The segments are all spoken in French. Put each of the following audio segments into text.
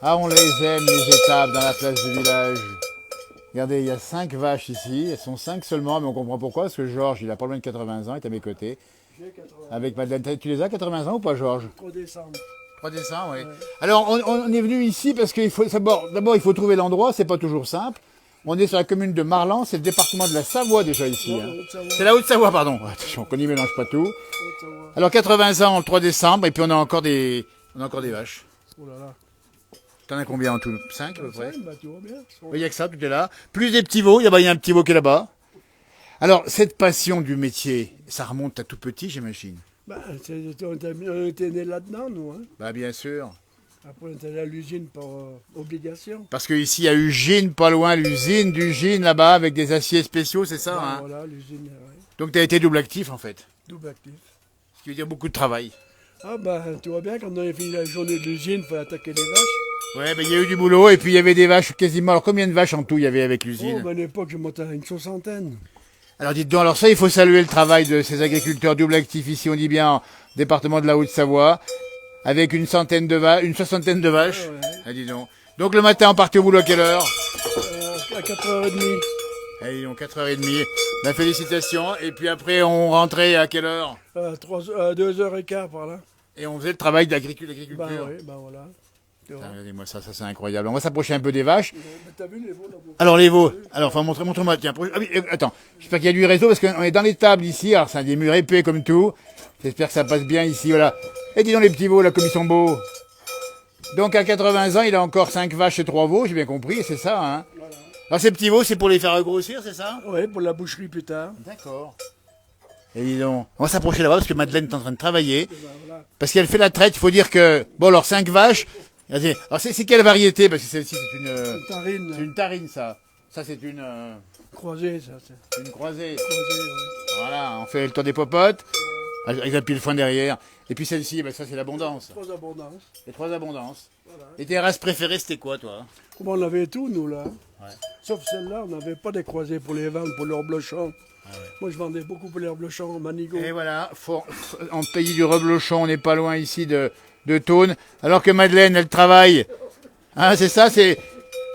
Ah, on les aime, les étapes dans la place du village. Regardez, il y a 5 vaches ici. Elles sont 5 seulement, mais on comprend pourquoi. Parce que Georges, il a pas loin de 80 ans, il est à mes côtés. J'ai 80. Avec Madeleine. Tu les as 80 ans ou pas, Georges? 3 décembre. 3 décembre, oui. Ouais. Alors, on est venu ici parce qu'il faut d'abord, il faut trouver l'endroit. C'est pas toujours simple. On est sur la commune de Marlan, c'est le département de la Savoie déjà ici. Ouais, Hein. Haute-Savoie. C'est la Haute-Savoie, pardon. Attention, qu'on n'y mélange pas tout. Haute-Savoie. Alors 80 ans le 3 décembre, et puis on a encore des vaches. Oh là là. T'en as combien en tout? 5 à peu près? Bah, tu vois bien. Oui, il n'y a que ça, tout est là. Plus des petits veaux, il y a un petit veau qui est là-bas. Alors, cette passion du métier, ça remonte à tout petit, j'imagine. Bah, on était nés là-dedans, nous. Hein. Bah, bien sûr. Après, on est allé à l'usine par obligation. Parce qu'ici, il y a Ugine, pas loin, l'usine d'Ugine, là-bas, avec des aciers spéciaux, c'est ça, Bah, hein? voilà, l'usine, ouais. Donc, tu as été double actif, en fait. Double actif. Ce qui veut dire beaucoup de travail. Ah, bah, tu vois bien, quand on avait fini la journée de l'usine, il fallait attaquer les vaches. Ouais, ben, il y a eu du boulot, et puis il y avait des vaches quasiment. Alors, combien de vaches en tout il y avait avec Oh, l'usine? bah, à l'époque, je montais à une soixantaine. Alors, dites donc, alors ça, il faut saluer le travail de ces agriculteurs double actifs ici, on dit bien, en département de la Haute-Savoie, avec une soixantaine de vaches. Ouais. Ah, dis donc. Donc, le matin, on partait au boulot à quelle heure? À 4h30. Allez, donc 4h30. La félicitation. Et puis après, on rentrait à quelle heure? À 2h15 par là. Et on faisait le travail Bah d'agriculture. oui, bah voilà. Tu vois. Ah, regardez-moi ça, c'est incroyable. On va s'approcher un peu des vaches. Mais t'as vu les veaux là-bas? Alors les veaux, alors enfin montre-moi, tiens. Ah oui, attends, j'espère qu'il y a du réseau parce qu'on est dans les tables ici, alors c'est des murs épais comme tout. J'espère que ça passe bien ici, voilà. Et dis donc les petits veaux là comme ils sont beaux. Donc à 80 ans, il a encore 5 vaches et 3 veaux, j'ai bien compris, c'est ça, hein. Voilà. Alors ces petits veaux, c'est pour les faire grossir, c'est ça? Ouais, pour la boucherie plus tard. D'accord. Et dis donc, on va s'approcher là-bas parce que Madeleine est en train de travailler. Et ben, voilà. Parce qu'elle fait la traite, il faut dire que, bon alors 5 vaches, regardez, alors c'est quelle variété? Parce que celle-ci Une tarine, c'est une tarine ça. Ça c'est croisée, ça. C'est une croisée. croisée, ouais. Voilà, on fait le tour des popotes, avec la pile foin derrière. Et puis celle-ci, ben ça c'est l'abondance. 3 abondances. Les 3 abondances. Voilà. Et tes races préférées c'était quoi toi? Bon, on avait tout, nous, là. Ouais. Sauf celle-là, on n'avait pas des croisés pour les vendre, pour leur blochon. Moi, je vendais beaucoup pour leur blochon, Manigo. Et voilà, en pays du reblochon, on n'est pas loin ici de Thônes. Alors que Madeleine, elle travaille. Hein, c'est ça, c'est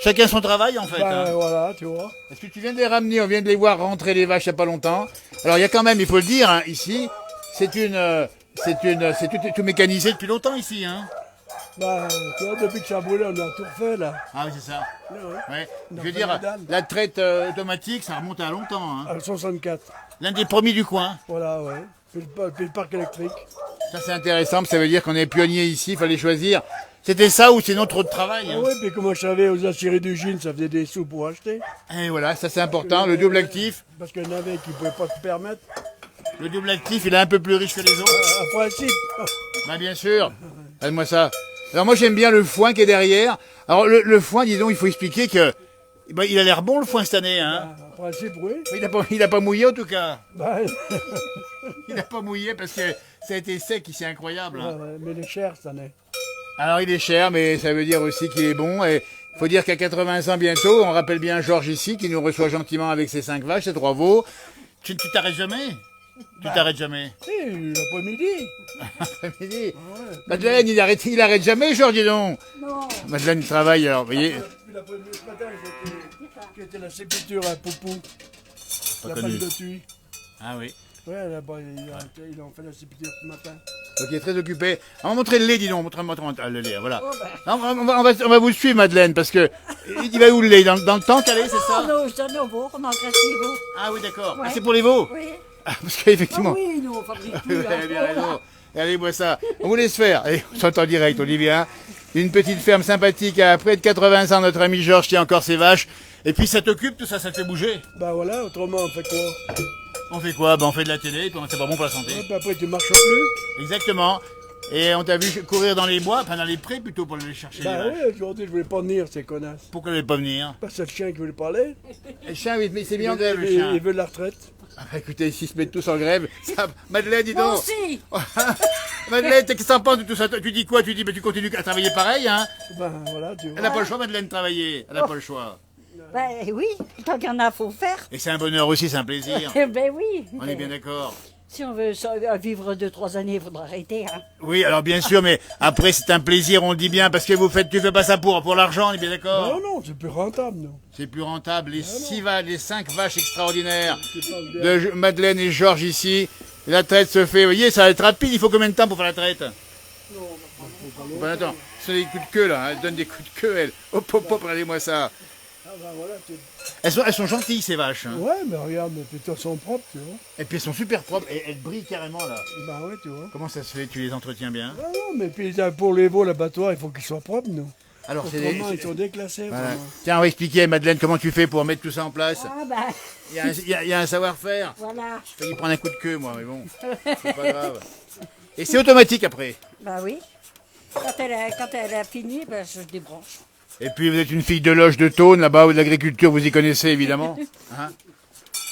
chacun son travail en fait. Ben, Hein. voilà, tu vois. Est-ce que tu viens de les ramener? On vient de les voir rentrer les vaches il n'y a pas longtemps. Alors il y a quand même, il faut le dire, hein, ici, c'est tout mécanisé depuis longtemps ici. Hein. Ben, tu vois, depuis que ça a brûlé, on a tout refait, là. Ah oui, c'est ça. Ouais, ouais. Ouais. On Je a veux fait dire, la dalle. la traite automatique, ça remonte à longtemps. Hein. À 64. L'un des premiers du coin. Voilà, ouais. Puis le parc électrique. Ça c'est intéressant, ça veut dire qu'on est pionnier ici, il fallait choisir. C'était ça ou c'est notre autre travail. Ah Hein. ouais, puis comment je savais, aux aciéries d'usine, ça faisait des sous pour acheter. Et voilà, ça c'est important, le double actif. Parce qu'il y en avait qui ne pouvaient pas se permettre. Le double actif, il est un peu plus riche que les autres. En principe. Bah bien sûr. Donne-moi ça. Alors moi j'aime bien le foin qui est derrière. Alors le foin, dis donc, il faut expliquer que bah, il a l'air bon le foin cette année. Hein. En principe, oui. Il a pas mouillé en tout cas. Ben, Il n'a pas mouillé parce que ça a été sec ici, incroyable. Hein. ouais, mais il est cher cette année. Alors il est cher, mais ça veut dire aussi qu'il est bon. Et faut dire qu'à 80 ans bientôt, on rappelle bien Georges ici qui nous reçoit gentiment avec ses 5 vaches, ses 3 veaux. Tu t'arrêtes jamais? Tu t'arrêtes jamais? Si, l'après-midi. Après-midi. Ah ouais. Madeleine, il arrête jamais, Georges, dis donc. Non, Madeleine travaille, alors, vous voyez. Puis l'après-midi, ce matin, j'étais à la sépulture à Poupou. La connu. falle de Tuy. Ah oui. Ouais, là-bas, ils ont fait la sépulture ce matin. Donc il est très occupé. On va montrer le lait, dis donc. Montre-moi le lait, voilà. oh, ben. On va vous suivre, Madeleine, parce que. Il va où le lait? Dans le temps qu'elle est, c'est ça? Non, je donne aux veaux, on en graisse les veaux. Ah oui, d'accord. Ouais. Ah, c'est pour les veaux? Oui. Ah, parce Ah qu'effectivement. oui, nous, on fabrique Vous plus. avez bien raison. Allez, bois ça. On vous laisse faire. Allez, on s'entend en direct, Olivier. Hein. Une petite ferme sympathique à près de 80 ans, notre ami Georges tient encore ses vaches. Et puis ça t'occupe, tout ça, ça te fait bouger. Ben voilà, autrement, on fait quoi? On fait quoi? Ben, on fait de la télé, et puis c'est pas bon pour la santé. Ouais, puis après, tu marches plus. Exactement. Et on t'a vu courir dans les bois, enfin dans les prés plutôt pour aller chercher les Ben vaches. oui, aujourd'hui, je voulais pas venir, ces connasses. Pourquoi elle ne veut pas venir? Parce que c'est le chien qui voulait parler. Le chien, oui, mais c'est bien en grève, le chien. Il veut de la retraite. Ah, bah, écoutez, s'ils se mettent tous en grève, ça... Madeleine, dis Moi donc. aussi. Madeleine, qu'est-ce que t'en penses de tout ça? Tu dis quoi? Tu dis, ben, tu continues à travailler pareil, hein? Ben voilà, tu Elle vois. n'a pas le choix, Madeleine, de travailler. Elle n'a pas le choix. Ben oui, tant qu'il y en a, faut faire. Et c'est un bonheur aussi, c'est un plaisir. Eh ben oui. On est bien d'accord. Si on veut vivre 2-3 années, il faudra arrêter. Hein. Oui, alors bien sûr, mais après c'est un plaisir, on le dit bien, parce que tu fais pas ça pour l'argent, on est bien d'accord? Non, non, c'est plus rentable, non. C'est plus rentable. Les 5 vaches extraordinaires C'est pas bien. de Madeleine et Georges ici. La traite se fait, vous voyez, ça va être rapide. Il faut combien de temps pour faire la traite? Bon, attends, ce sont des coups de queue là, elle donne des coups de queue, elle. Hop, hop, hop, regardez-moi ça. Ah bah voilà, Elles sont gentilles ces vaches. Hein. Ouais, mais regarde, mais plutôt elles sont propres, tu vois. Et puis elles sont super propres, et elles brillent carrément là. Bah ouais, tu vois. Comment ça se fait? Tu les entretiens bien? Ah non, mais puis pour les veaux, l'abattoir, il faut qu'ils soient propres, non. Alors Autrement, ils sont déclassés, Voilà. vraiment. Tiens, on va expliquer, Madeleine, comment tu fais pour mettre tout ça en place. Ah ben, Il y a un savoir-faire. voilà. J'ai failli prendre un coup de queue, moi, mais bon, c'est pas grave. Et c'est automatique après. Ben oui. Quand elle a fini, ben, je débranche. Et puis vous êtes une fille de loge de Thônes, là-bas, ou de l'agriculture, vous y connaissez évidemment. Hein?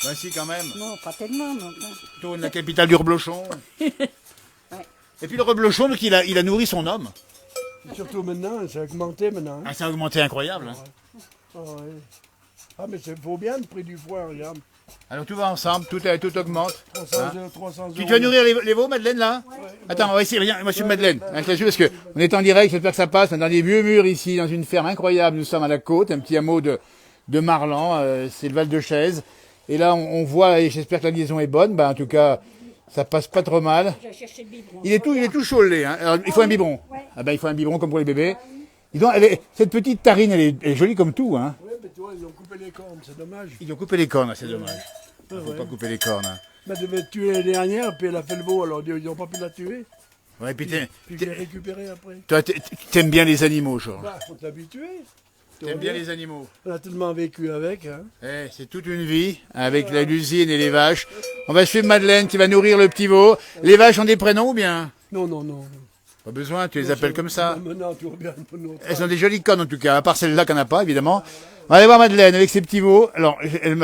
Ben si, quand même. Non, pas tellement, non. Thônes, la capitale du reblochon. Et puis le reblochon, donc, il a nourri son homme. Et surtout maintenant, c'est augmenté maintenant. Hein. Ah, ça a augmenté incroyable. Hein. Ah, ouais. Ah, mais c'est faut bien le prix du foin, regarde. Alors tout va ensemble, tout augmente. 300 Hein. 300 Tu vas nourrir les veaux, Madeleine, là? Attends, on va essayer, viens, monsieur Madeleine. Hein, je te jure, parce que on est en direct, j'espère que ça passe. On est dans des vieux murs ici, dans une ferme incroyable. Nous sommes à la côte, un petit hameau de Marlan, c'est le Val de Chaise. Et là, on voit, et j'espère que la liaison est bonne. Ben, en tout cas, ça passe pas trop mal. J'ai cherché le biberon. Il est tout chaud le lait. Hein. Alors, il faut un biberon. Ouais. Ah ben, il faut un biberon comme pour les bébés. Dis donc, cette petite tarine, elle est jolie comme tout. Hein. Oui, mais tu vois, ils ont coupé les cornes, c'est dommage. Ils ont coupé les cornes, c'est dommage. Ah, Il faut ouais. pas couper les cornes. Hein. Mais elle devait tuer les dernières, puis elle a fait le beau, alors ils n'ont pas pu la tuer. Ouais, puis Puis je l'ai récupérée après. toi, t'aimes bien les animaux, Georges. Bah, faut t'habituer. T'aimes bien les animaux. On a tellement vécu avec. Hein. Eh, c'est toute une vie avec l'usine et les vaches. On va suivre Madeleine qui va nourrir le petit veau. Les vaches ont des prénoms ou bien? Non, non, non. Pas besoin, tu les appelles comme ça. Maintenant, tout revient pour nous. Elles ont des jolies cornes en tout cas, à part celle-là qu'on n'a pas évidemment. On va aller voir Madeleine avec ses petits veaux. Alors, elle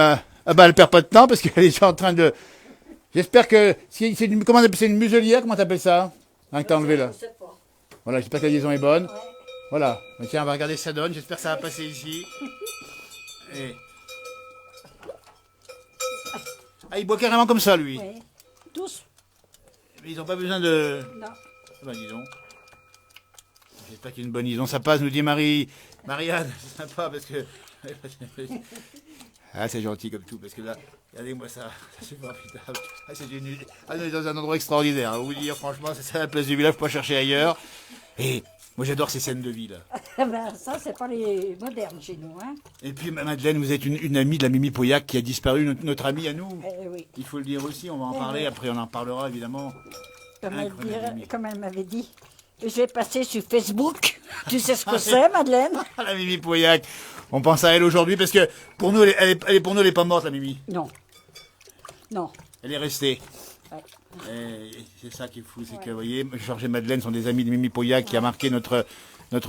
perd pas de temps parce qu'elle est déjà en train de. J'espère que c'est une muselière, comment t'appelles ça? Hein, que t'as enlevé là. Je sais pas. Voilà, j'espère que la liaison est bonne. Voilà. Mais tiens, on va regarder ça donne. J'espère que ça va passer ici. Et... Ah, il boit carrément comme ça, lui. Oui. Tous? Ils n'ont pas besoin de... Non. Ah ben, dis donc. J'espère qu'il y a une bonne liaison. Ça passe, nous dit Marianne, c'est sympa parce que... Ah, c'est gentil comme tout, parce que là, regardez-moi ça, c'est formidable. Ah, on est dans un endroit extraordinaire, hein. Vous dire, franchement, c'est ça la place du village, faut pas chercher ailleurs. Et moi, j'adore ces scènes de vie, là. Ben, ça, c'est pas les modernes chez nous. Hein. Et puis, Madeleine, vous êtes une amie de la Mimi Pauillac qui a disparu, notre amie à nous. Oui. Il faut le dire aussi, on va en parler, après on en parlera évidemment. Comme elle m'avait dit. J'ai passé sur Facebook. Tu sais ce que c'est, Madeleine? La Mimi Pauillac, on pense à elle aujourd'hui parce que pour nous, elle est pas morte, la Mimi. Non. Non. Elle est restée. Ouais. Et c'est ça qui est fou, c'est que, vous voyez, Georges et Madeleine sont des amis de Mimi Pauillac qui a marqué notre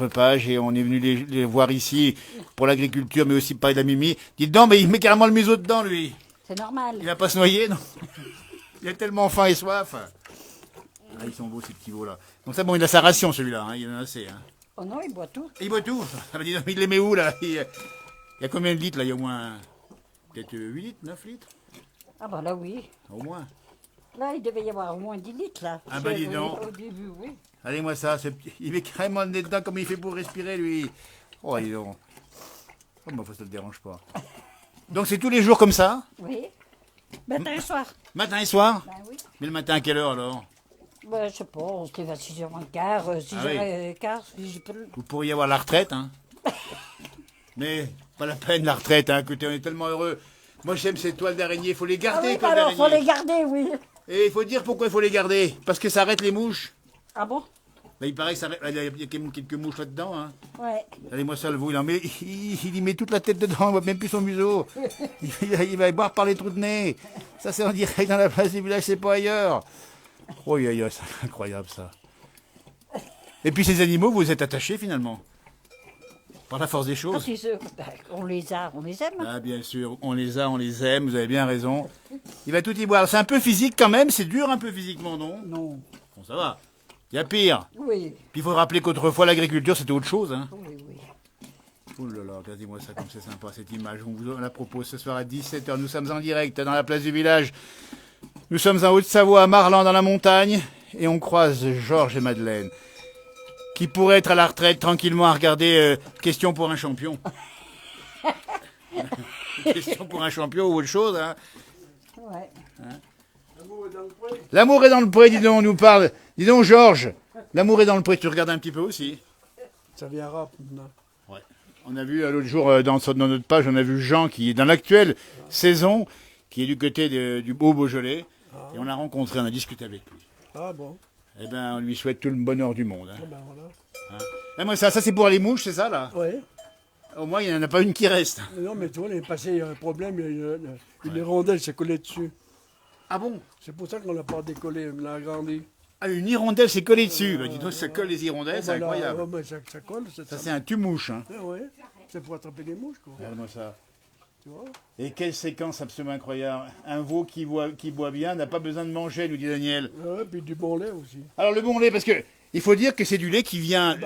page et on est venu les voir ici pour l'agriculture, mais aussi parler de la Mimi. Dites donc, mais il met carrément le museau dedans, lui. C'est normal. Il va pas se noyer, non? Il a tellement faim et soif. Ah, ils sont beaux, ces petits veaux, là. Donc ça, bon, il a sa ration, celui-là, hein, il en a assez. Hein. Oh non, il boit tout. Et il boit tout. Ah, bah, dis donc, il les met où, là? Il y a combien de litres, là? Il y a au moins... Peut-être 8 litres, 9 litres? Ah ben là, oui. Au moins. Là, il devait y avoir au moins 10 litres, là. Ah ben, dis donc. Au début, oui. Allez-moi ça, il met carrément le nez dedans, comme il fait pour respirer, lui. Oh, dis donc. Oh, mais ça ne te dérange pas. Donc c'est tous les jours comme ça? Oui. Matin et soir. Matin et soir? Ben oui. Mais le matin à quelle heure, alors? Ben, je sais pas, on se lève à 6h moins le quart, 6h15, si je peux... Vous pourriez avoir la retraite, hein? Mais pas la peine, la retraite, hein. Écoutez, on est tellement heureux. Moi, j'aime ces toiles d'araignée, il faut les Ah garder, oui, toiles alors, d'araignée. faut les garder, oui. Et il faut dire pourquoi il faut les garder. Parce que ça arrête les mouches. Ah bon? Ben, il paraît que ça arrête... Il y a quand même quelques mouches là-dedans, hein. Ouais. Regardez-moi ça, le veau, il y met toute la tête dedans, on voit même plus son museau. Il va boire par les trous de nez. Ça, c'est en direct dans la place du village, c'est pas ailleurs. Oh, c'est incroyable, ça. Et puis, ces animaux, vous êtes attachés, finalement. Par la force des choses. Quand on les a, on les aime. Ah, bien sûr, on les aime, vous avez bien raison. Il va tout y boire. C'est un peu physique quand même, c'est dur un peu physiquement, non? Non. Bon, ça va. Il y a pire. Oui. Puis il faut rappeler qu'autrefois, l'agriculture, c'était autre chose, hein. Oui, oui. Oh là là, regardez-moi ça comme c'est sympa cette image. On vous la propose ce soir à 17h. Nous sommes en direct dans la place du village. Nous sommes en Haute-Savoie, à Marlan, dans la montagne, et on croise Georges et Madeleine, qui pourraient être à la retraite tranquillement à regarder Question pour un champion. Question pour un champion ou autre chose. Hein. Ouais. L'amour est dans le pré. L'amour est dans le pré, dis donc, on nous parle. Dis donc, Georges, l'amour est dans le pré, tu regardes un petit peu aussi. Ça vient rap maintenant. Ouais. On a vu l'autre jour dans notre page, on a vu Jean qui est dans l'actuelle saison, qui est du côté du Haut-Beaujolais, et on l'a rencontré, on a discuté avec lui. Ah bon. Eh ben, on lui souhaite tout le bonheur du monde. Hein. Ah ben voilà. Et moi, ça c'est pour les mouches, c'est ça là? Ouais. Au moins, il n'y en a pas une qui reste. Non, mais tu vois, l'année passée, il y a un problème, une hirondelle s'est collée dessus. Ah bon? C'est pour ça qu'on l'a pas décollé, on l'a agrandi. Ah, une hirondelle s'est collée dessus. Bah, dis donc, ça colle les hirondelles, c'est Voilà, incroyable. ouais, mais ça colle, Ça, c'est un tue-mouche. Hein. Ouais, c'est pour attraper les mouches, quoi. Regarde-moi ça. Tu vois. Et quelle séquence absolument incroyable. Un veau qui boit bien n'a pas besoin de manger, nous dit Daniel. Ouais, puis du bon lait aussi. Alors, le bon lait, parce que il faut dire que c'est du lait qui vient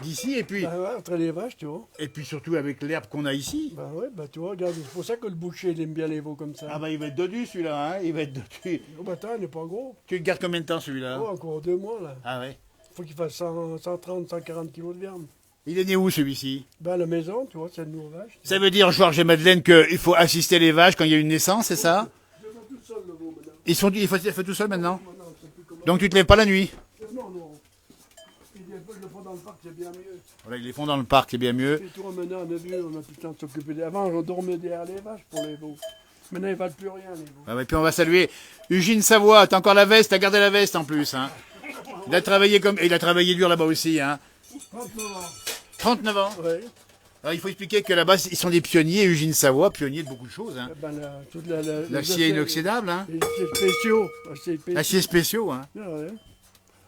d'ici, et puis, Bah ouais, entre les vaches, tu vois. et puis surtout avec l'herbe qu'on a ici. Bah ouais, bah tu vois, regarde, c'est pour ça que le boucher, il aime bien les veaux comme ça. Ah bah, il va être dodu celui-là, hein. Il va être dodu. Oh bah attends, il n'est pas gros. Tu le gardes combien de temps celui-là? Oh, encore 2 mois, là. Ah ouais. Faut qu'il fasse 130, 140 kilos de viande. Il est né où celui-ci? Ben à la maison, tu vois, c'est une vache. Ça veut dire, Georges et Madeleine, qu'il faut assister les vaches quand il y a une naissance, c'est ça? Je vais tout seul, le veau, maintenant. Il faut tout seul maintenant? Maintenant, c'est plus comment. Donc tu te lèves pas la nuit? Non, non. Il y a un peu le fond dans le parc, c'est bien mieux. Voilà, ils les font dans le parc, c'est bien mieux. Et toi, maintenant, on a vu, on a plus le temps de s'occuper des. Avant, on dormait derrière les vaches pour les veaux. Maintenant, ils ne valent plus rien, les veaux. Ah ouais, puis on va saluer Eugène Savoie, t'as encore la veste, t'as gardé la veste en plus. Hein. Il a travaillé il a travaillé dur là-bas aussi. Hein. 39 ans. 39 ans. Ouais. Alors, il faut expliquer que là-bas, ils sont des pionniers, Eugène Savoie, pionnier de beaucoup de choses. Hein. Eh ben, toute L'acier inoxydable, hein. Les aciers spéciaux. Aciers spéciaux. Aciers spéciaux. Hein. Ah, ouais.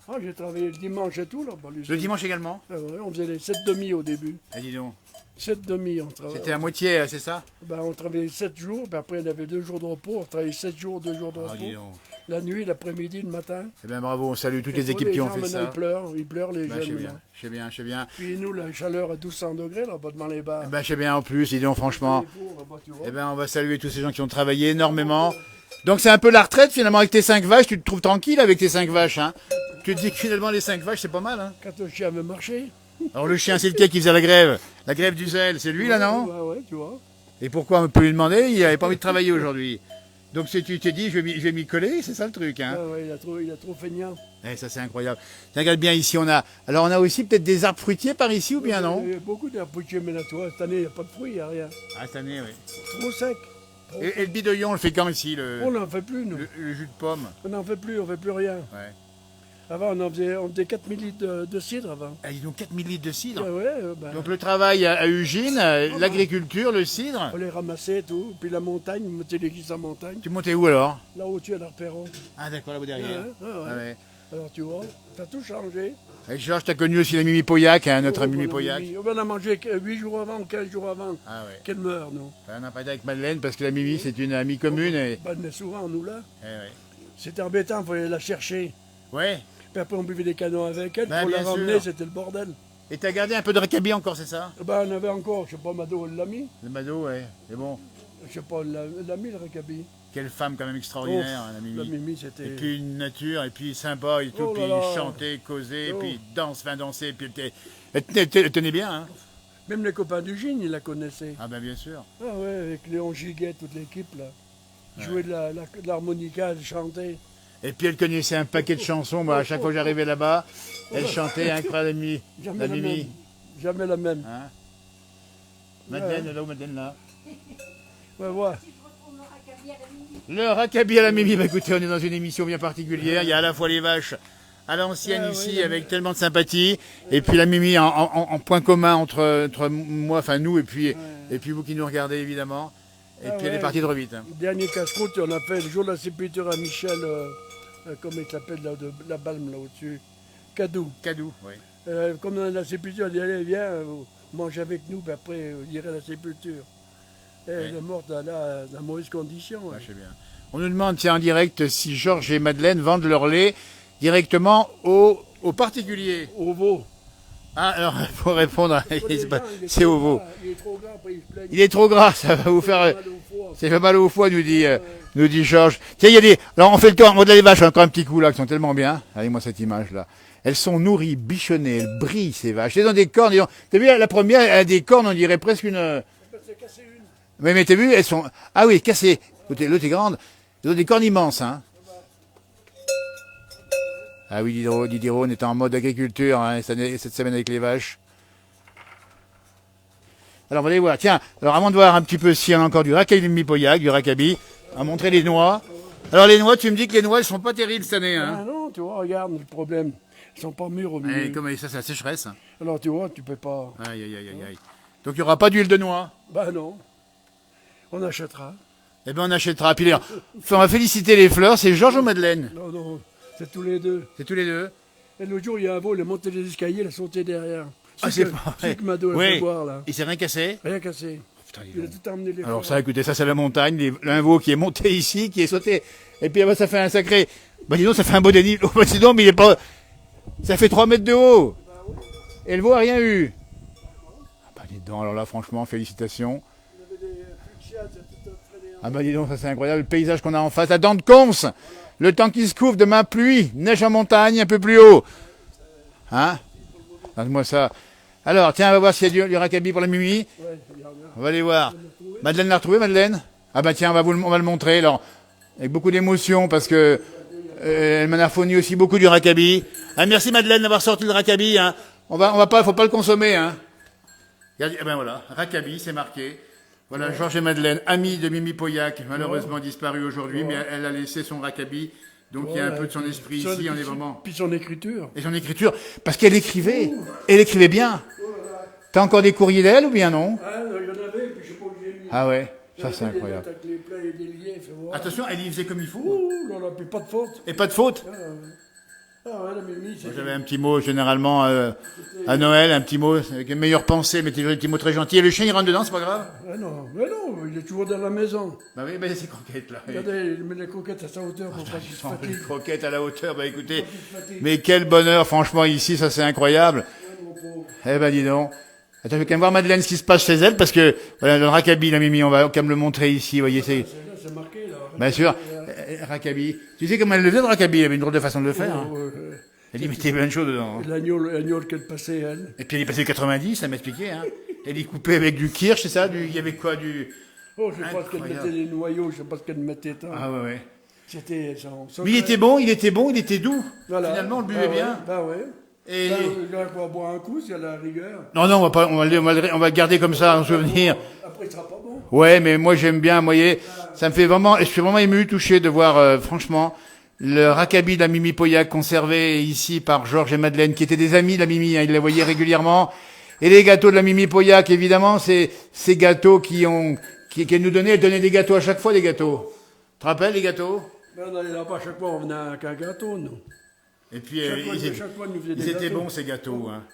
Ah, j'ai travaillé le dimanche et tout, là. Le dimanche également. Ah ouais, on faisait les 7 demi au début. Ah, dis donc. 7 demi, on travaillait. C'était à moitié, c'est ça? Ben, on travaillait 7 jours, puis après, on avait 2 jours de repos. On travaillait 7 jours, 2 jours de Ah, dis repos. donc. La nuit, l'après-midi, le matin. Eh bien, bravo, on salue toutes les Et équipes qui ont gens, fait maintenant, ça. Ils pleurent les Ben, je sais jeunes. bien, maintenant. je sais bien, je sais bien. Puis nous, la chaleur à 1200 degrés, là, pas devant les bars. Eh ben, je sais bien en plus, dis donc, franchement. Les fours, là-bas, tu vois. Eh ben, on va saluer tous ces gens qui ont travaillé énormément. Donc, c'est un peu la retraite, finalement, avec tes 5 vaches. Tu te trouves tranquille avec tes 5 vaches, hein. Tu te dis que finalement, les 5 vaches, c'est pas mal, hein. Quand le chien veut marcher. Alors, le chien, c'est lequel qui faisait la grève? La grève du zèle, c'est lui, là, non? Ouais, tu vois. Et pourquoi on peut lui demander? Il n'avait pas envie de travailler aujourd'hui. Donc, si tu t'es dit, je vais m'y coller, c'est ça le truc, hein. Ouais, il a trop feignant. Eh, ça, c'est incroyable. Tu regardes bien ici, on a aussi peut-être des arbres fruitiers par ici, ou bien non? Il y a beaucoup d'arbres fruitiers, mais là, tu vois, cette année, il n'y a pas de fruits, il n'y a rien. Ah, cette année, oui. Trop sec. Et le bidouillon, on le fait quand ici, On n'en fait plus, nous. le jus de pomme? On n'en fait plus, on fait plus rien. Ouais. Avant, on faisait 4000 litres de cidre avant. Ah, ils ont 4000 litres de cidre. Ouais, ouais, Donc le travail à Eugène, l'agriculture, le cidre. on les ramassait et tout. Puis la montagne, on mettait l'église en montagne. Tu montais où alors? Là au-dessus, à l'Arperon. Ah d'accord, là-bas Ouais, derrière. ouais. Ah ouais. Alors tu vois, ça a tout changé. Et Georges, t'as connu aussi la Mimi Pauillac, hein, notre Oh, Mimi on a Pauillac. On a mangé 8 jours avant, 15 jours avant. Ah ouais. Qu'elle meurt, nous. On n'a pas été avec Madeleine parce que la Mimi c'est une amie commune. Et... Ben, on est souvent, nous, là. Eh ouais. C'était embêtant, il fallait la chercher. Ouais. Puis après, on buvait des canons avec elle. Ben, Pour la bien ramener, sûr. c'était le bordel. Et t'as gardé un peu de racabie encore, c'est ça? Ben, on avait encore, je sais pas, Mado, elle l'a mis. Le Mado, ouais. C'est bon. Je sais pas, elle l'a mis, le racabille. Quelle femme quand même extraordinaire, hein, la La Mimi. Mimi, c'était. Et puis une nature, et puis sympa et tout, Oh là puis là. chanter, causer, Oh. puis danser, puis elle tenait bien, hein. Même les copains du Gine, ils la connaissaient. Ah ben bien sûr. Ah ouais, avec Léon Giguet, toute l'équipe, là. Jouer de l'harmonica, elle chantait. Et puis elle connaissait un paquet de chansons. Moi, à chaque fois que j'arrivais là-bas, elle chantait incroyable la Jamais la Mimi. même. Jamais la même. Hein? Madeleine, là où Madeleine là? Ouais, ouais. Le raccabi à la Mimi. Bah écoutez, on est dans une émission bien particulière. Il y a à la fois les vaches à l'ancienne Ah, ici oui, avec tellement de sympathie, et puis la Mimi en point commun entre moi, enfin nous, et puis vous qui nous regardez évidemment. Et Ah, puis elle est ouais. partie trop vite. Hein. Dernier casse-croûte, on a fait le jour de la sépulture à Michel, comment il s'appelle, là, de la Balme, là au-dessus. Cadou. Cadou, oui. Comme on a la sépulture, on dit, allez, viens, mange avec nous, puis après, on irait à la sépulture. Et elle est morte dans mauvaise condition. Ouais, Ouais. je sais bien. On nous demande, tiens, en direct, si Georges et Madeleine vendent leur lait directement aux particuliers. Au veau. Ah, alors, pour répondre, c'est trop au veau. gras, il est trop gras, après il se plaigne. Il est trop gras, ça va vous faire... Mal au foie. Ça fait mal au foie, nous dit Georges. Tiens, il y a des... Alors, on fait le tour, on les vaches, encore un petit coup, là, qui sont tellement bien. Regardez-moi cette image-là. Elles sont nourries, bichonnées, elles brillent, ces vaches. Elles ont des cornes, t'as vu, la première, elle a des cornes, on dirait presque une... C'est cassé une. Mais t'as vu, elles sont... Ah oui, cassées. L'autre est grande. Elles ont des cornes immenses, hein. Ah oui, Diderot est en mode agriculture, hein, cette semaine avec les vaches. Alors, on va aller voir. Tiens, alors avant de voir un petit peu si on a encore du rakabi, du rakabi, on va montrer les noix. Alors, les noix, tu me dis que les noix, elles sont pas terribles cette année, hein. Ah non, tu vois, regarde le problème. Elles sont pas mûres au milieu. Et comme ça, c'est la sécheresse. Alors tu vois, tu peux pas. Aïe, aïe, aïe, aïe, aïe. Donc, il n'y aura pas d'huile de noix. Bah non. On achètera. Eh bien, on achètera. Puis, on va féliciter les fleurs. C'est Georges ou Madeleine? Non, non, c'est tous les deux. C'est tous les deux. Et l'autre jour, il y a un vol, il est monté les escaliers, il a sauté derrière. Ah, c'est pas vrai. C'est que Mado a Oui. fait voir là. Il s'est rien cassé? Rien cassé. Putain, dis Il a donc. tout emmené les Alors fleurs. ça, écoutez, ça c'est la montagne, un veau qui est monté ici, qui est sauté. Et puis ça fait un sacré... Bah dis donc, ça fait un beau dénivelé. Oh, bah dis donc, mais il est pas... Ça fait 3 mètres de haut. Et le veau a rien eu. Ah bah dis donc, alors là, franchement, félicitations. Il y avait des fuchsias, c'est tout traîné. Ah bah dis donc, ça c'est incroyable, le paysage qu'on a en face. La dent de Conce. Le temps qui se couvre, demain pluie, neige en montagne, un peu plus haut. Hein? Donne-moi ça. Alors, tiens, on va voir s'il y a du rakabi pour la Mimi. Ouais, regarde, regarde. On va aller voir. Madeleine l'a retrouvé, Madeleine? Ah bah tiens, on va le montrer, alors, avec beaucoup d'émotion, parce que elle m'en a fourni aussi beaucoup du rakabi. Ah, merci Madeleine d'avoir sorti le rakabi, hein. Faut pas le consommer, hein. Regardez, eh ben voilà, rakabi, c'est marqué. Voilà, Georges et Madeleine, amis de Mimi Pauillac, malheureusement disparu aujourd'hui, mais elle a laissé son rakabi. Donc il y a un peu de son esprit ici, on est vraiment... Puis son écriture. Et son écriture, parce qu'elle écrivait, elle écrivait bien. T'as encore des courriers d'elle ou bien non? Ah, il y en avait, puis je sais pas où j'ai mis. Ah ouais, ça c'est incroyable. Avec les plats et des liens, fais voir. Attention, elle y faisait comme il faut. Ouh, là, là, puis pas de faute. Et pas de faute. Ah ouais, la Mimi, c'est... Moi, j'avais un petit mot généralement à Noël, un petit mot avec une meilleure pensée, mais toujours des petits mots très gentils. Et le chien il rentre dedans, c'est pas grave? Ah non, mais non, il est toujours dans la maison. Bah oui, bah c'est croquettes là. Regardez, il met les croquettes à sa hauteur pour pas qu'il se Sans les fatigue. croquettes à la hauteur, bah écoutez. Pas qu'il se fatigue. Mais quel bonheur, franchement, ici, ça c'est incroyable. Ouais, mon pauvre. Eh ben dis donc. Attends, je vais quand même voir Madeleine ce qui se passe chez elle, parce que voilà, le rakabi, la Mimi, on va quand même le montrer ici, vous voyez, c'est... C'est marqué, là. Bien sûr, rakabi. Tu sais comment elle le faisait le rakabi? Elle avait une drôle de façon de le faire. Hein. Elle y mettait plein de choses dedans. Hein. L'agneau qu'elle passait, elle. Et puis elle est passée 90, ça m'expliquait. Hein. Elle y coupait avec du kirsch, c'est ça? Il y avait quoi? Oh, je sais pas ce qu'elle Incroyable. mettait des noyaux, je sais pas ce qu'elle mettait tant. Ah ouais, ouais. C'était son Mais il était bon, il était doux. Voilà. Finalement, on le buvait Bah bien. Ouais, bah ouais. Et... Là, il va pouvoir boire un coup, s'il y a la rigueur. Non, on va le garder comme ça en souvenir. Après, il sera pas bon. Ouais, mais moi j'aime bien, vous voyez, ça me fait vraiment, je suis vraiment ému, touché de voir, franchement, le rakabi de la Mimi Pauillac conservé ici par Georges et Madeleine, qui étaient des amis de la Mimi, hein, ils la voyaient régulièrement. Et les gâteaux de la Mimi Pauillac, évidemment, c'est ces gâteaux qu'elle nous donnait, elle donnait des gâteaux à chaque fois, des gâteaux. Tu te rappelles, les gâteaux? Ben, on allait là-bas, chaque fois, on venait avec un gâteau, nous. Et puis, Chaque fois, nous faisait ils des étaient gâteaux. bons, ces gâteaux, hein.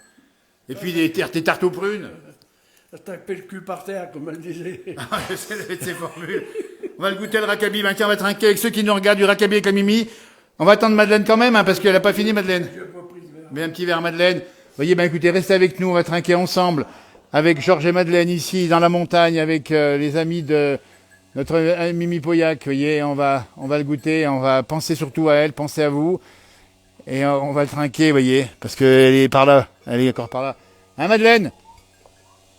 Et puis, des tartes aux prunes. Elle tapait le cul par terre, comme elle disait. Ah, je sais de ces formules. On va le goûter, le rakabi. Ben, tiens, on va trinquer avec ceux qui nous regardent du rakabi avec la Mimi. On va attendre Madeleine quand même, hein, parce qu'elle n'a pas fini, Madeleine. J'ai pas pris ce verre. Mais un petit verre, Madeleine. Vous voyez, ben écoutez, restez avec nous, on va trinquer ensemble avec Georges et Madeleine ici, dans la montagne, avec les amis de notre Mimi Pauillac. Vous voyez, on va le goûter, on va penser surtout à elle, penser à vous. Et on va le trinquer, vous voyez, parce qu'elle est par là, elle est encore par là. Hein, Madeleine?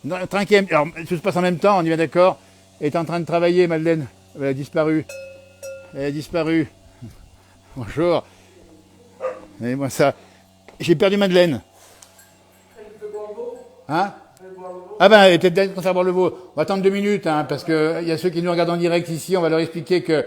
Non, trinquer, alors tout se passe en même temps, on y va d'accord? Elle est en train de travailler, Madeleine. Elle a disparu. Elle a disparu. Bonjour. Et moi ça. J'ai perdu Madeleine. Hein? Ah ben, elle est peut-être d'accord à boire le veau. On va attendre 2 minutes, hein, parce que il y a ceux qui nous regardent en direct ici, on va leur expliquer que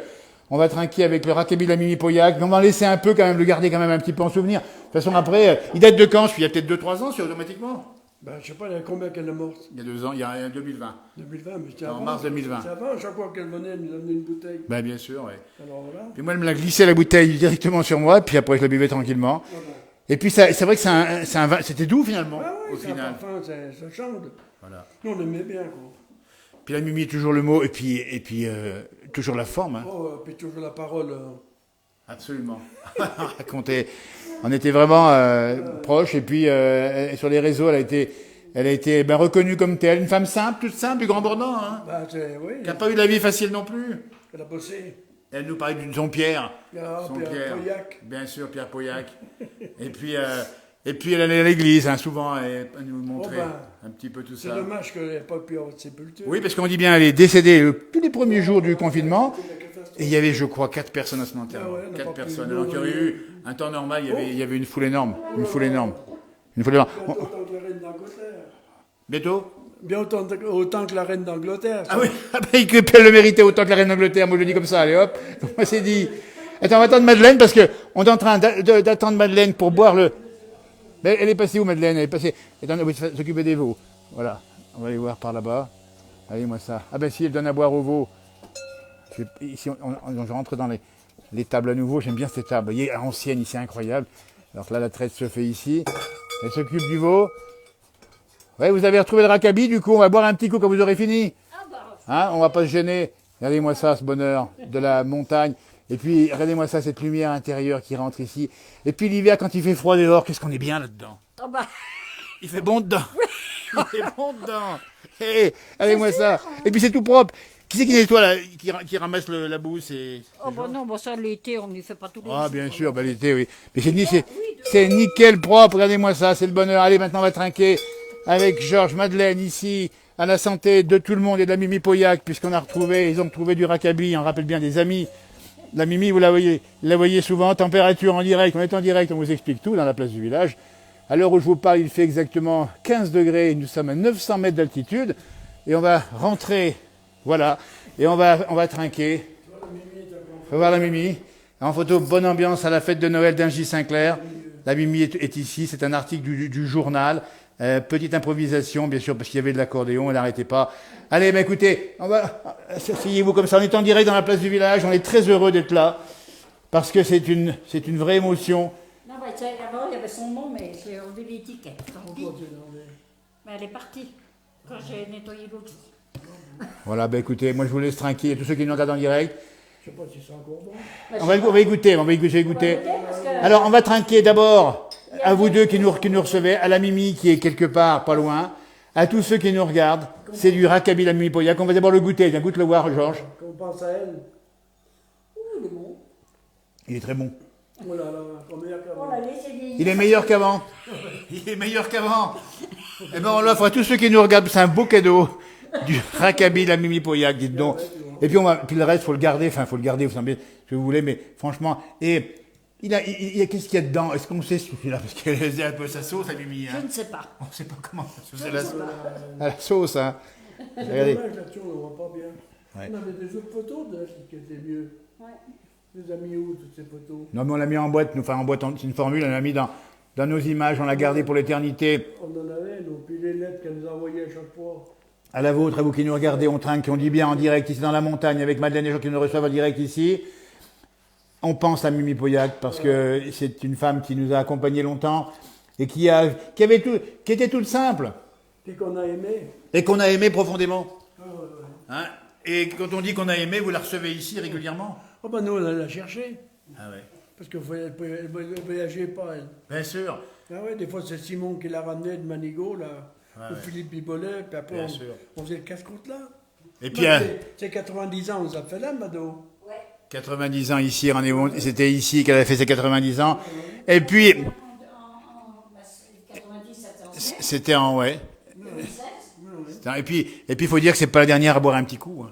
on va trinquer avec le rakabi de la Mimi Pauillac, mais on va en laisser un peu quand même, le garder quand même un petit peu en souvenir. De toute façon, après, il date de quand? Il y a peut-être 2-3 ans, automatiquement. Ben, je sais pas, il y a combien qu'elle est morte. Il y a 2 ans, il y a 2020. 2020, mais c'était En avant. mars 2020. C'est avant, chaque fois qu'elle venait, elle nous amenait une bouteille. Ben bien sûr, oui. Alors voilà. Puis moi, elle me l'a glissé la bouteille directement sur moi, puis après, je la buvais tranquillement. Voilà. Et puis, c'est vrai que c'est un vin, c'était doux finalement, Ah oui, au c'est un final. parfum, ça chante. Voilà. Nous, on aimait bien, quoi. Puis la Mimi, toujours le mot, et puis toujours la forme. Hein. Oh, puis toujours la parole. Absolument. Raconter. On était vraiment proches. Et puis, sur les réseaux, elle a été reconnue comme telle. Une femme simple, toute simple, du Grand Bornand, hein, Oui, qui n'a pas eu la vie facile non plus. elle a bossé. Elle nous parlait de son Pierre. Ah, Son Pierre Pauillac. Bien sûr, Pierre Pauillac. Et puis elle allait à l'église, hein, souvent, elle nous montrait un petit peu tout C'est ça. dommage qu'elle n'ait pas pu avoir de sépulture. Oui, parce qu'on dit bien, elle est décédée tous les premiers jours du confinement. Et il y avait, je crois, 4 personnes à son enterrement. Ah ouais, on n'a 4 pas personnes. pu- Alors qu'il y aurait eu un temps normal, il y avait une foule énorme. Une foule énorme. Une foule énorme. Bientôt autant que la reine d'Angleterre. Bientôt Bien autant que la reine d'Angleterre. Ah oui, elle le méritait autant que la reine d'Angleterre. Moi, je le dis comme ça, allez hop. Moi, c'est dit. Attends, on va attendre Madeleine parce que on est en train d'attendre Madeleine pour boire le. Mais elle est passée où, Madeleine? Elle est passée. Attends, oui, s'occuper des veaux. Voilà. On va aller voir par là-bas. Allez, moi ça. Ah ben si, elle donne à boire aux veaux. Ici, je rentre dans les tables à nouveau. J'aime bien ces tables. Vous voyez, ancienne, ici, incroyable. Alors là, la traite se fait ici. Elle s'occupe du veau. Ouais, vous avez retrouvé le racabis, du coup, on va boire un petit coup quand vous aurez fini. Hein, on va pas se gêner. Regardez-moi ça, ce bonheur de la montagne. Et puis, regardez-moi ça, cette lumière intérieure qui rentre ici. Et puis l'hiver, quand il fait froid dehors, qu'est-ce qu'on est bien là-dedans. Ah bah, Il fait bon dedans. Il fait bon dedans. Hé, regardez-moi ça. Et puis c'est tout propre. Qui c'est qui nettoie, là, qui ramasse la boue? oh bah non, bon ça l'été, on n'y fait pas tous les jours. Ah, bien sûr, l'été, oui. Mais c'est nickel propre. Regardez-moi ça, c'est le bonheur. Allez, maintenant, on va trinquer avec Georges, Madeleine, ici, à la santé de tout le monde et de la Mimi Pauillac, puisqu'on a retrouvé, ils ont retrouvé du racabis, on rappelle bien des amis. La Mimi, vous la voyez souvent, température en direct, on est en direct, on vous explique tout dans la place du village. À l'heure où je vous parle, il fait exactement 15 degrés, nous sommes à 900 mètres d'altitude, et on va rentrer, voilà, et on va trinquer. On va voir la Mimi. En photo, bonne ambiance à la fête de Noël d'Ingy Sinclair. La Mimi est ici, c'est un article du journal. Petite improvisation, bien sûr, parce qu'il y avait de l'accordéon, elle n'arrêtait pas. Allez, ben écoutez, asseyez-vous comme ça, on est en direct dans la place du village, on est très heureux d'être là, parce que c'est une vraie émotion. Non, bah, avant, il y avait son nom, mais j'ai enlevé l'étiquette. Mais elle est partie quand j'ai nettoyé l'autre jour. Voilà, ben écoutez, moi je vous laisse tranquille, tous ceux qui nous regardent en direct. Je sais pas si c'est encore bon. Bah, On va écouter. parce que- Alors, on va trinquer d'abord à vous deux qui nous recevez, à la Mimi qui est quelque part, pas loin, à tous ceux qui nous regardent. C'est du racabis, la Mimi Pauillac. On va d'abord le goûter. Viens, goûte le voir, Georges. Quand on pense à elle, Ouh, le bon. Il est très bon. oh là là, combien Oh là, laissez vieillir. Il est meilleur qu'avant. Il est meilleur qu'avant. Eh ben, on l'offre à tous ceux qui nous regardent. C'est un beau cadeau. Du racabis, la Mimi Pauillac, dites donc. Et puis, puis le reste, faut le garder. Enfin, faut le garder, vous savez, ce que vous voulez, mais franchement. Et qu'est-ce qu'il y a dedans? Est-ce qu'on sait celui-là? Parce qu'elle faisait un peu sa sauce, la Mimi. Hein. Je ne sais pas. On ne sait pas comment ça se faisait la sauce, hein. C'est Regardez. dommage là-dessus, on ne voit pas bien. Ouais. On avait des autres photos de qui étaient mieux. Ouais. Les amis où toutes ces photos? Non, mais on l'a mis en boîte. Enfin, en boîte, c'est une formule. On l'a mis dans nos images. On l'a gardé pour l'éternité. On en avait, nous, puis les lettres qu'elle nous envoyait à chaque fois. À la vôtre, à vous qui nous regardez, on trinque, on dit bien en direct ici dans la montagne avec Madeleine et les gens qui nous reçoivent en direct ici. On pense à Mimi Pauillac parce que c'est une femme qui nous a accompagnés longtemps et qui était toute simple Et qu'on a aimé. et qu'on a aimé profondément. Ah, ouais, ouais. Hein, et quand on dit qu'on a aimé, vous la recevez ici régulièrement? Oh ben nous, on l'a cherchée. Ah ouais. Parce qu'elle ne voyageait pas, elle. Bien sûr. Ah ouais, des fois, c'est Simon qui la ramenait de Manigot, là. Ah Ou ouais. Philippe Bibolet, puis après, Bien sûr. on faisait le casse-croûte là. Et puis, C'est 90 ans, on ça fait là, Mado. 90 ans ici, c'était ici qu'elle a fait ses 90 ans. Et puis, 90, c'était en, ouais. Et puis, il faut dire que c'est pas la dernière à boire un petit coup. Hein.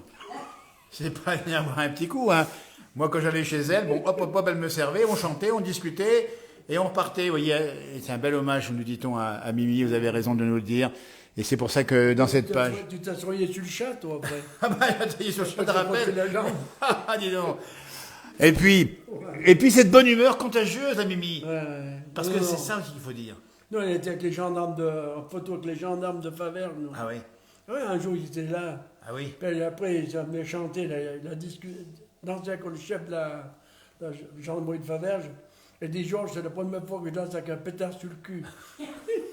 C'est pas la dernière à boire un petit coup. Hein. Moi, quand j'allais chez elle, bon, hop, elle me servait, on chantait, on discutait, et on repartait. Vous voyez, c'est un bel hommage, nous dit-on, à Mimi, vous avez raison de nous le dire. Et c'est pour ça que dans cette page... Tu t'assoyais sur le chat, toi, après. Ah bah, il a taillé sur le chat, je te T'as porté rappelle. la jambe. Ah, dis donc. Et puis cette bonne humeur contagieuse, la Mimi. Ouais. Parce que c'est ça qu'il faut dire. Nous, on était avec les gendarmes en photo avec les gendarmes de Faverges, nous. Ah oui. Ouais, un jour, ils étaient là. Ah oui. Puis après, ils venaient chanter, la danser avec le chef de la gendarmerie de Faverges. Et dit, Georges, c'est la première fois que je danse avec un pétard sur le cul.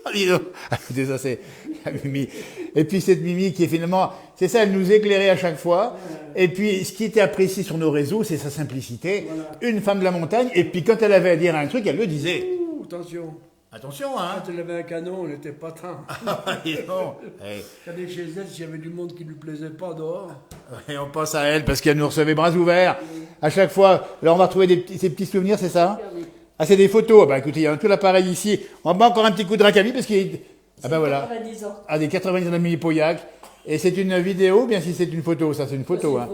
Ah, dis donc. Ah, écoutez, ça c'est la Mimi. Et puis cette Mimi qui est finalement, c'est ça, elle nous éclairait à chaque fois. Et puis ce qui était apprécié sur nos réseaux, c'est sa simplicité. Voilà. Une femme de la montagne. Et puis quand elle avait à dire un truc, elle le disait. attention. Attention, hein. Quand elle avait un canon, on n'était pas tant. Dis donc. Eh, Quand elle est chez elle, s'il y avait du monde qui ne lui plaisait pas dehors. et on pense à elle parce qu'elle nous recevait bras ouverts. À chaque fois, alors on va retrouver ces petits souvenirs, c'est ça? Ah, c'est des photos. Bah écoutez, il y a tout l'appareil ici. On va encore un petit coup de racami parce qu'il. Ah ben voilà. 90 ans. Ah, des 90 ans d'Amélie Pauillac. Et c'est une vidéo, bien si c'est une photo, ça c'est une photo. Hein.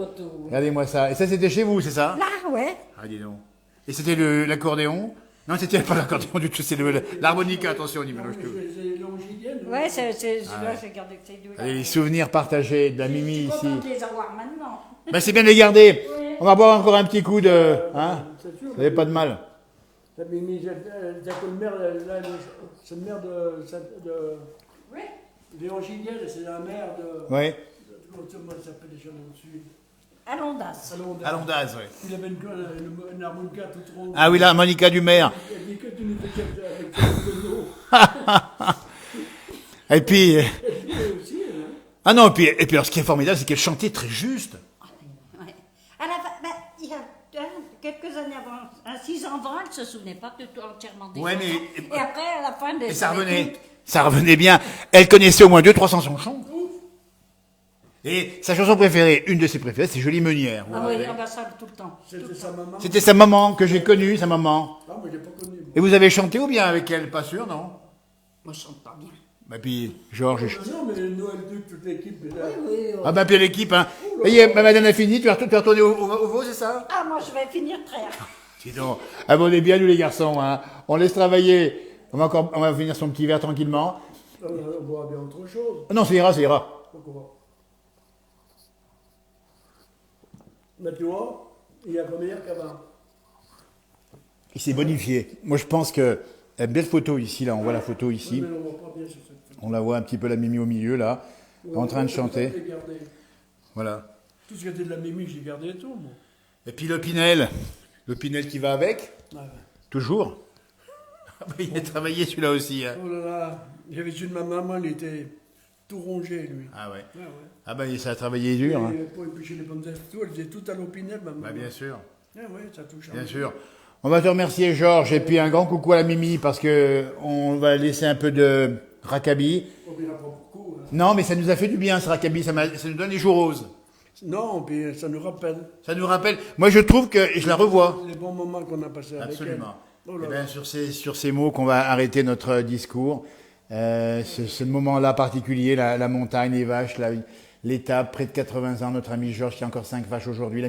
Regardez-moi ça. Et ça c'était chez vous, c'est ça? Là, ouais. Ah, dis donc. Et c'était l'accordéon? Non, c'était pas l'accordéon du tout, c'est l'harmonica, attention au niveau de C'est longilienne. Ouais, c'est là, j'ai gardé que ces deux-là. les souvenirs partagés de la Mimi Je suis ici. contente de les avoir maintenant. Ben, c'est bien de les garder. Oui. On va boire encore un petit coup de. Hein? C'est sûr. Vous n'avez pas de mal. La Mimi, c'est une mère, c'est une mère de Oui. Léon Gilliel, c'est la mère de. Oui. Comment ça s'appelle déjà au-dessus? Alondas. Alondaz, oui. Il avait une harmonica toute ronde. Ah oui, l'harmonica du maire. Elle dit que tu ne fais qu'avec de l'eau. Et puis. Elle jouait aussi, hein. Ah non, et puis alors, ce qui est formidable, c'est qu'elle chantait très juste. Ouais. Il y a quelques années avant, 6 ans avant, elle ne se souvenait pas de tout entièrement des Ouais, chansons. mais- Et après, à la fin des. Et ça revenait. Ça revenait bien. Elle connaissait au moins 200-300 chansons. Et sa chanson préférée, une de ses préférées, c'est Jolie Meunière. vous Ah vous oui, rappelez on va ça tout le temps. C'était sa maman. C'était sa maman que j'ai connue, sa maman. Ah, moi, je l'ai pas connue. Et vous avez chanté ou bien avec elle? Pas sûr, non? Moi, je chante pas bien. Bah puis, Georges. Non, mais Noël Duc, toute l'équipe. Là. Oui, Ah bah puis l'équipe, hein. Ça y est, ma madame a fini, tu vas retourner au veau, c'est ça? Ah, moi, je vais finir très. Dis donc, abonnez bien nous les garçons, hein. On laisse travailler. On va finir son petit verre tranquillement. On boira bien autre chose. Non, ça ira, ça ira. Pourquoi? Mais tu vois, il y a combien qu'avant? Il s'est bonifié. Moi je pense que, belle photo ici, là, on voit la photo ici. Mais on voit pas bien sur cette photo. On la voit un petit peu la Mimi au milieu, là, en train de chanter. J'ai gardé. Voilà. Tout ce qui était de la Mimi, j'ai gardé tout, moi. Et puis le Pinel qui va avec, Ah, ouais. toujours. Ah bah, il a travaillé celui-là aussi. Hein. Oh là là, j'avais su de ma maman, il était tout rongé, lui. Ah ouais. Ouais, ouais. Ah bah ça a travaillé dur. Hein. Et pour éplucher les pommes de terre, tout, elle faisait tout à l'opinel, ma maman. Bah bien sûr, Ah ouais, ça touche. bien sûr. On va te remercier Georges et puis un grand coucou à la Mimi parce que on va laisser un peu de rackabi. On verra pas beaucoup. Hein. Non mais ça nous a fait du bien ce rackabi, ça nous donne les jours roses. Non, puis ça nous rappelle Ça nous rappelle, moi je trouve que je la revois. les bons moments qu'on a passés avec elle. Absolument. Oh Eh là bien, là. sur ces mots qu'on va arrêter notre discours. Ce moment-là particulier, la montagne, les vaches, l'étape, près de 80 ans, notre ami Georges qui a encore 5 vaches aujourd'hui, la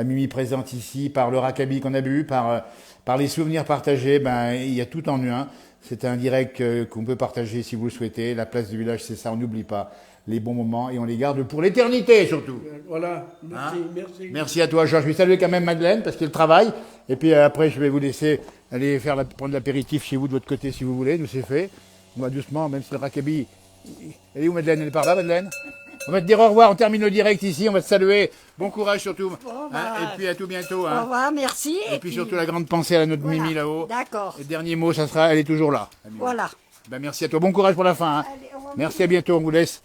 Mimi présente ici par le rackabi qu'on a bu, par les souvenirs partagés, ben, il y a tout en un. C'est un direct qu'on peut partager si vous le souhaitez. La place du village, c'est ça, on n'oublie pas les bons moments et on les garde pour l'éternité surtout. Voilà, merci, Hein merci. Merci à toi, Georges. Je vais saluer quand même Madeleine parce qu'elle travaille. Et puis après, je vais vous laisser aller prendre l'apéritif chez vous de votre côté si vous voulez. Nous, c'est fait. On va doucement, même si le rackabi. Elle est où Madeleine? Elle est par là, Madeleine? On va te dire au revoir. On termine le direct ici. On va te saluer. Bon courage surtout. Bon, Hein, et puis à tout bientôt. Au Hein. revoir, merci. Et puis surtout la grande pensée à notre voilà. Mimi là-haut. D'accord. Et dernier mot, ça sera, elle est toujours là. la Mimi. Voilà. Ben, merci à toi. Bon courage pour la fin. Hein. Allez, au revoir. Merci, à bientôt. On vous laisse.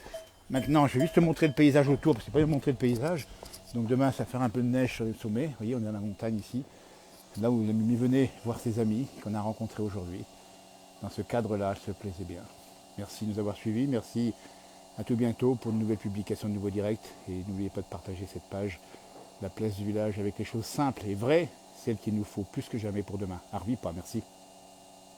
Maintenant, je vais juste te montrer le paysage autour, parce que c'est pas montrer le paysage. Donc demain, ça fera un peu de neige sur le sommet. Vous voyez, on est dans la montagne ici. Là où la Mimi venait voir ses amis qu'on a rencontrés aujourd'hui. Dans ce cadre-là, elle se plaisait bien. Merci de nous avoir suivis. Merci. À tout bientôt pour une nouvelle publication de nouveaux directs. Et n'oubliez pas de partager cette page, la place du village, avec les choses simples et vraies, celles qu'il nous faut plus que jamais pour demain. Arvi pas, merci.